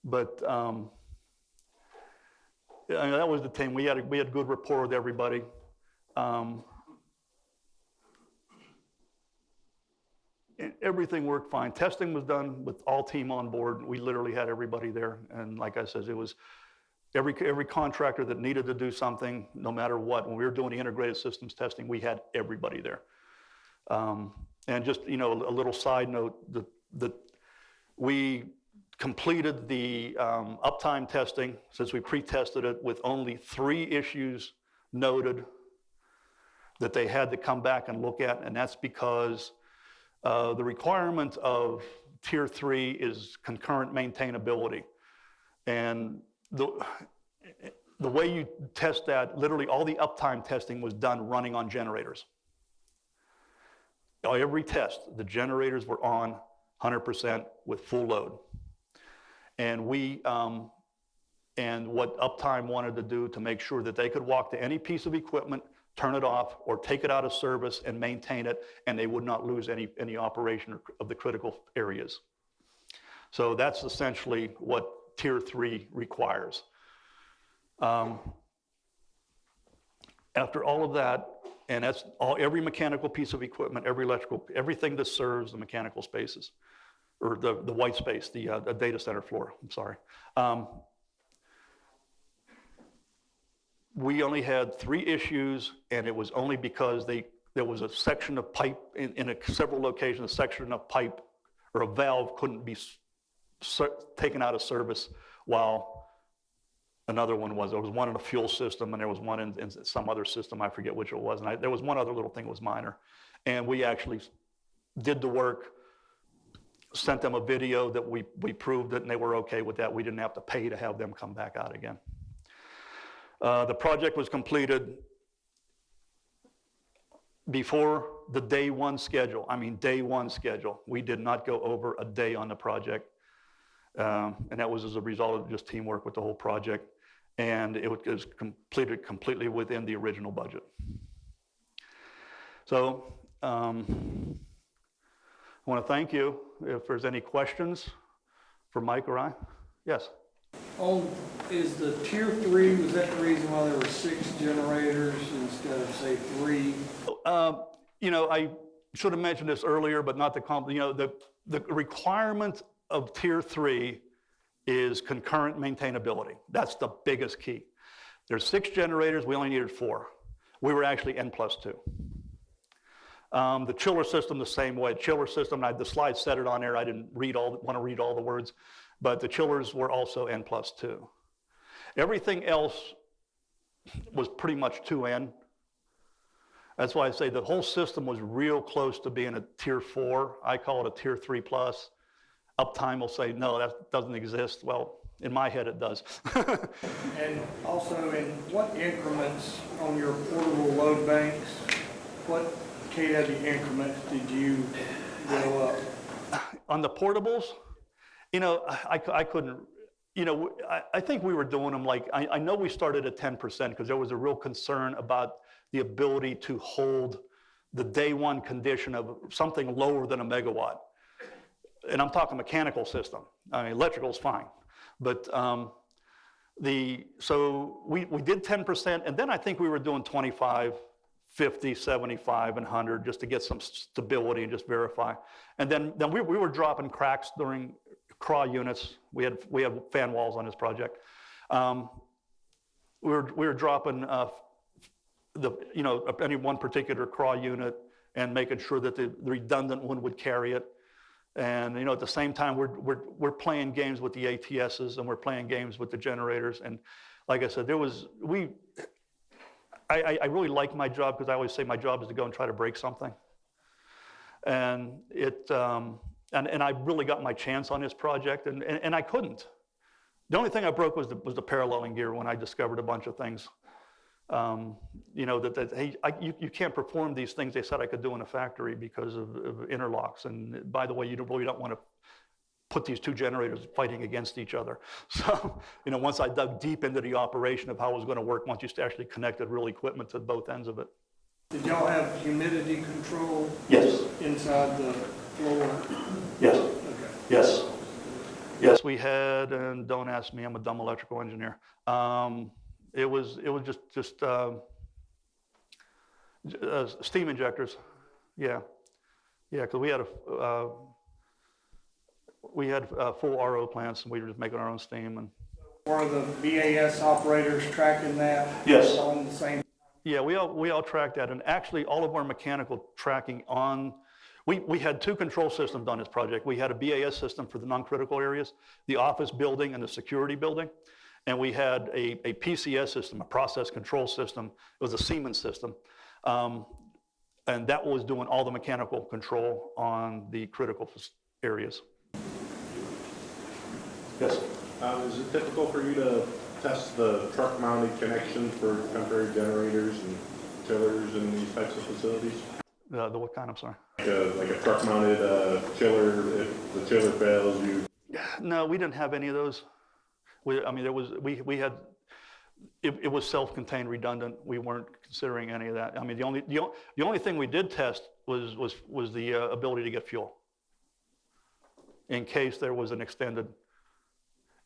[SPEAKER 1] But yeah, that was the team. We had good rapport with everybody. Everything worked fine. Testing was done with all team on board. We literally had everybody there. And like I said, it was every contractor that needed to do something, no matter what. When we were doing the integrated systems testing, we had everybody there. And just, you know, a little side note, that we completed the uptime testing, since we pre-tested it, with only 3 issues noted that they had to come back and look at, and that's because the requirement of Tier 3 is concurrent maintainability. And the way you test that, literally all the uptime testing was done running on generators. Every test, the generators were on 100% with full load. And and what Uptime wanted to do to make sure that they could walk to any piece of equipment, turn it off, or take it out of service and maintain it, and they would not lose any operation of the critical areas. So that's essentially what Tier 3 requires. After all of that, and that's every mechanical piece of equipment, every electrical, everything that serves the mechanical spaces, or the white space, the data center floor, I'm sorry. We only had 3 issues, and it was only because there was a section of pipe in several locations, a section of pipe or a valve couldn't be taken out of service, while another one was. There was one in the fuel system, and there was one in some other system, I forget which it was, and there was one other little thing that was minor. And we actually did the work, sent them a video that we proved it, and they were okay with that. We didn't have to pay to have them come back out again. The project was completed before the day 1 schedule. I mean, day 1 schedule. We did not go over a day on the project. And that was as a result of just teamwork with the whole project. And it was completed completely within the original budget. So I want to thank you. If there's any questions for Mike or I. Yes?
[SPEAKER 3] Is the Tier 3, was that the reason why there were 6 generators instead of, say, 3?
[SPEAKER 1] You know, I should have mentioned this earlier, but not you know, the requirement of Tier 3 is concurrent maintainability. That's the biggest key. There's 6 generators, we only needed 4. We were actually N+2. The chiller system the same way. Chiller system, the slide said it on there, I didn't want to read all the words, but the chillers were also N+2. Everything else was pretty much 2N. That's why I say the whole system was real close to being a Tier 4. I call it a Tier 3 plus. Uptime will say, no, that doesn't exist. Well, in my head it does.
[SPEAKER 3] And also, in what increments on your portable load banks, what kW increments did you go up?
[SPEAKER 1] On the portables, you know, I couldn't, you know, I think we were doing them like, I know we started at 10% because there was a real concern about the ability to hold the day 1 condition of something lower than a megawatt. And I'm talking mechanical system. I mean, electrical is fine. But so we did 10%, and then I think we were doing 25, 50, 75, and 100 just to get some stability and just verify. And then we were dropping cracks during craw units. We have fan walls on this project. We were dropping you know, any one particular craw unit and making sure that the redundant one would carry it. And you know, at the same time, we're playing games with the ATSs and we're playing games with the generators. And like I said, I really like my job because I always say my job is to go and try to break something. And and I really got my chance on this project, and I couldn't. The only thing I broke was the paralleling gear when I discovered a bunch of things. You know, hey, you can't perform these things they said I could do in a factory because of interlocks. And by the way, you really don't want to put these two generators fighting against each other. So, you know, once I dug deep into the operation of how it was going to work, once you actually connected real equipment to both ends of it.
[SPEAKER 3] Did y'all have humidity control?
[SPEAKER 1] Yes.
[SPEAKER 3] Inside the floor?
[SPEAKER 1] Yes.
[SPEAKER 3] Okay.
[SPEAKER 1] Yes. Yes, we had, and don't ask me, I'm a dumb electrical engineer. It was just steam injectors. Yeah. Yeah, because we had full RO plants, and we were just making our own steam. And
[SPEAKER 3] Were the BAS operators tracking that?
[SPEAKER 1] Yes.
[SPEAKER 3] On the same?
[SPEAKER 1] yeah, we all tracked that, and actually all of our mechanical tracking on. We had two control systems on this project. We had a BAS system for the non-critical areas, the office building and the security building. And we had a PCS system, a process control system. It was a Siemens system. And that was doing all the mechanical control on the critical areas. Yes?
[SPEAKER 4] Is it typical for you to test the truck-mounted connections for temporary generators and chillers in these types of facilities?
[SPEAKER 1] The what kind, I'm sorry?
[SPEAKER 4] Like a truck-mounted chiller, if the chiller fails, you...
[SPEAKER 1] No, we didn't have any of those. We had, it was self-contained redundant. We weren't considering any of that. I mean, the only thing we did test was the ability to get fuel in case there was an extended.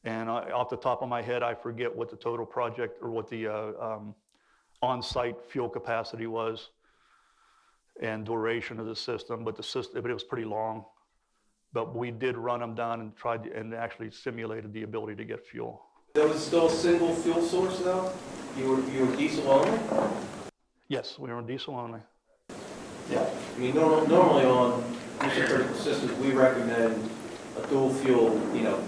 [SPEAKER 1] And off the top of my head, I forget what the total project or what the on-site fuel capacity was and duration of the system, but it was pretty long. But we did run them down and tried and actually simulated the ability to get fuel.
[SPEAKER 5] There was still a single fuel source though? You were diesel only?
[SPEAKER 1] Yes, we were on diesel only.
[SPEAKER 5] Yeah. I mean, normally on mission critical systems, we recommend a dual fuel, you know,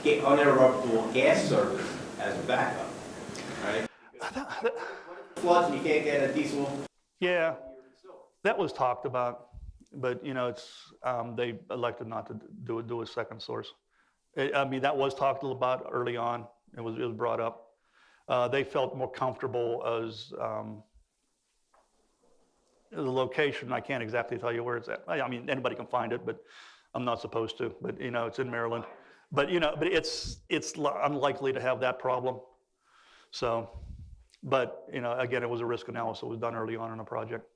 [SPEAKER 5] uninterruptible gas service as a backup, right? Floods and you can't get a diesel.
[SPEAKER 1] Yeah, that was talked about, but you know, it's they elected not to do a second source. I mean, that was talked about early on. It was brought up. They felt more comfortable as the location. I can't exactly tell you where it's at. I mean, anybody can find it, but I'm not supposed to. But you know, it's in Maryland. But you know, but it's unlikely to have that problem. So, but you know, again, it was a risk analysis. It was done early on in the project.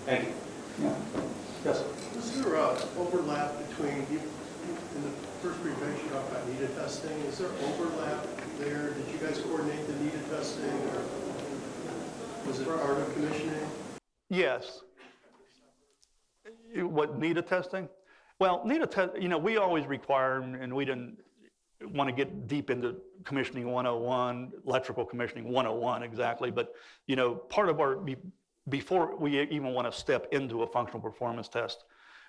[SPEAKER 5] Thank you.
[SPEAKER 1] Yeah. Yes.
[SPEAKER 6] Is there overlap between, in the first presentation you talked about NETA testing, is there overlap there? Did you guys coordinate the NETA testing, or was it part of commissioning?
[SPEAKER 1] Yes. What, NETA testing? Well, NETA test, you know, we always require, and we didn't want to get deep into commissioning 101, electrical commissioning 101 exactly, but you know, part of our, before we even want to step into a functional performance test,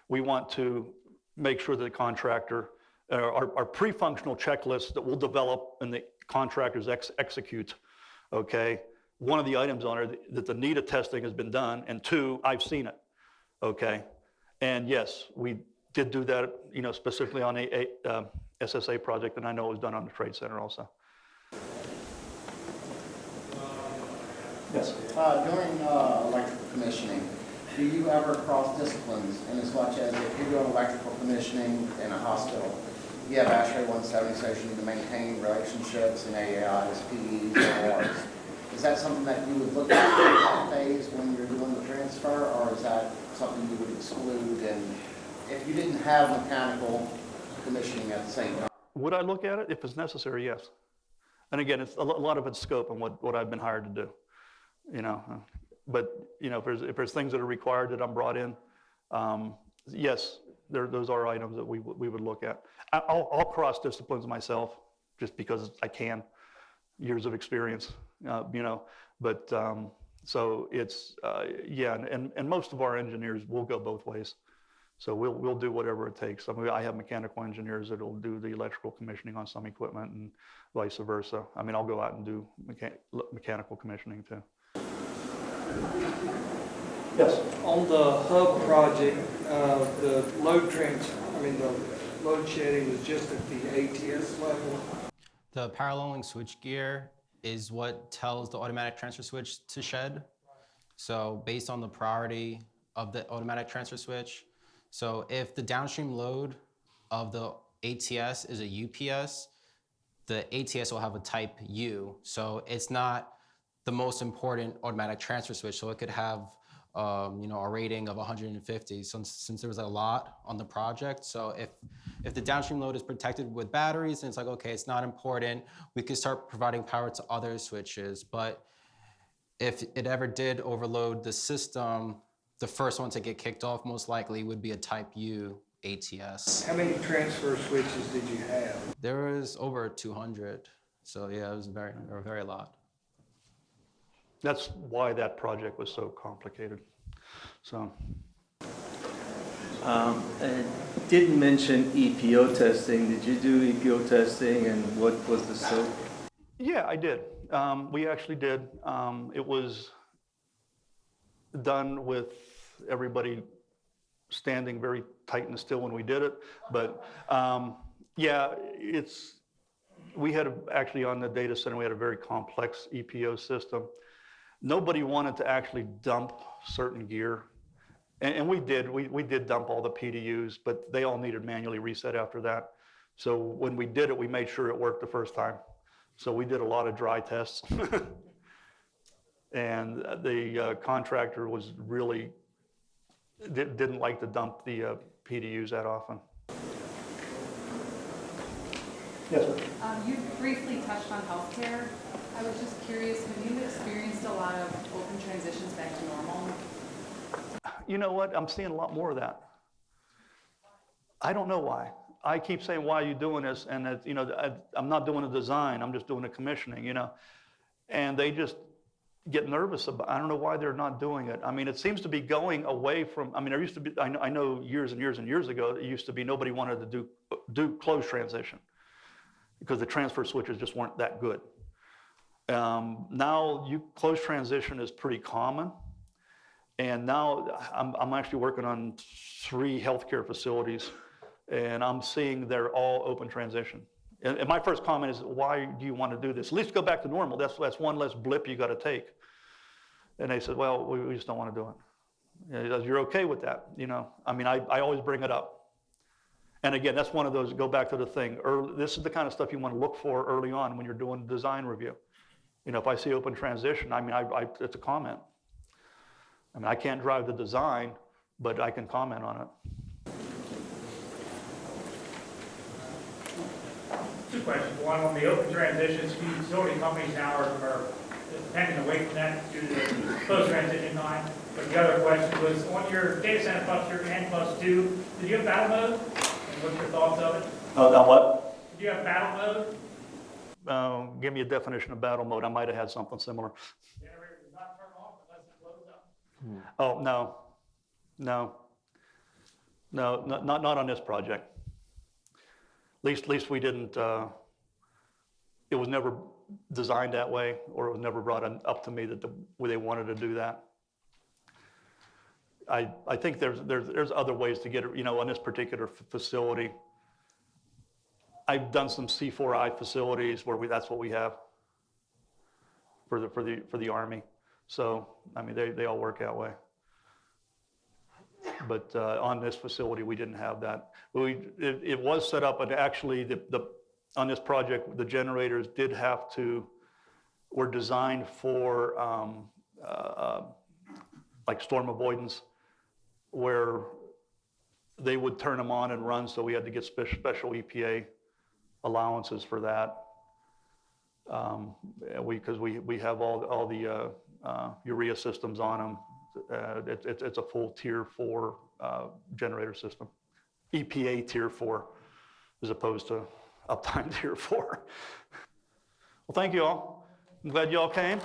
[SPEAKER 1] we want to make sure that the contractor, our pre-functional checklists that we'll develop and the contractors execute, okay? One of the items on it that the NETA testing has been done, and two, I've seen it, okay? And yes, we did do that, you know, specifically on a SSA project, and I know it was done on the Trade Center also. Yes.
[SPEAKER 7] During electrical commissioning, do you ever cross disciplines in as much as if you're doing electrical commissioning in a hospital, you have ASHRAE 170, so you need to maintain relationships in AAIs, PEs, ORs. Is that something that you would look at in that phase when you're doing the transfer, or is that something you would exclude? And if you didn't have mechanical commissioning at the same time?
[SPEAKER 1] Would I look at it? If it's necessary, yes. And again, it's a lot of it's scope and what I've been hired to do. You know, but you know, if there's things that are required that I'm brought in, yes, those are items that we would look at. I'll cross disciplines myself just because I can, years of experience, you know. But so it's yeah, and most of our engineers will go both ways. So we'll do whatever it takes. I mean, I have mechanical engineers that will do the electrical commissioning on some equipment and vice versa. I mean, I'll go out and do mechanical commissioning too. Yes.
[SPEAKER 3] On the hub project, the the load shedding was just at the ATS level.
[SPEAKER 2] The paralleling switchgear is what tells the automatic transfer switch to shed. So based on the priority of the automatic transfer switch, so if the downstream load of the ATS is a UPS, the ATS will have a type U. So it's not the most important automatic transfer switch. So it could have a rating of 150 since there was a lot on the project. So if the downstream load is protected with batteries, and it's like, okay, it's not important, we could start providing power to other switches. But if it ever did overload the system, the first one to get kicked off most likely would be a type U ATS.
[SPEAKER 3] How many transfer switches did you have?
[SPEAKER 2] There was over 200. So yeah, it was there were a very lot.
[SPEAKER 1] That's why that project was so complicated. So,
[SPEAKER 8] It didn't mention EPO testing. Did you do EPO testing, and what was the scope?
[SPEAKER 1] yeah, I did. We actually did. It was done with everybody standing very tight and still when we did it. But yeah, we had actually on the data center, we had a very complex EPO system. Nobody wanted to actually dump certain gear. And we did. We did dump all the PDUs, but they all needed manually reset after that. So when we did it, we made sure it worked the first time. So we did a lot of dry tests. And the contractor was really, didn't like to dump the PDUs that often. Yes, sir.
[SPEAKER 9] You briefly touched on healthcare. I was just curious, have you experienced a lot of open transitions back to normal?
[SPEAKER 1] You know what? I'm seeing a lot more of that. I don't know why. I keep saying, why are you doing this? And that, I'm not doing a design, I'm just doing a commissioning, And they just get nervous about, I don't know why they're not doing it. I mean, it seems to be going away from, there used to be, I know years and years and years ago, it used to be nobody wanted to do closed transition because the transfer switches just weren't that good. Now closed transition is pretty common. And now I'm actually working on 3 healthcare facilities, and I'm seeing they're all open transition. And my first comment is, why do you want to do this? At least go back to normal. That's one less blip you got to take. And they said, well, we just don't want to do it. You're okay with that, I always bring it up. And again, that's one of those, go back to the thing. This is the kind of stuff you want to look for early on when you're doing design review. If I see open transition, it's a comment. I can't drive the design, but I can comment on it.
[SPEAKER 10] 2 questions. One, on the open transitions, utility companies now are tending away from that due to the closed transition time. But the other question was, on your data center cluster N+2, did you have battle mode? And what's your thoughts of it?
[SPEAKER 1] On what?
[SPEAKER 10] Did you have battle mode?
[SPEAKER 1] Give me a definition of battle mode. I might have had something similar.
[SPEAKER 10] Generator does not turn off unless it blows up.
[SPEAKER 1] Oh, no, not on this project. At least we didn't, it was never designed that way, or it was never brought up to me that they wanted to do that. I think there's other ways to get it, on this particular facility. I've done some C4I facilities where that's what we have for the Army. So, they all work that way. But on this facility, we didn't have that. It was set up, and actually, on this project, the generators were designed for like storm avoidance, where they would turn them on and run, so we had to get special EPA allowances for that. Because we have all the urea systems on them. It's a full tier 4 generator system. EPA tier 4 as opposed to uptime tier 4. Well, thank you all. I'm glad you all came.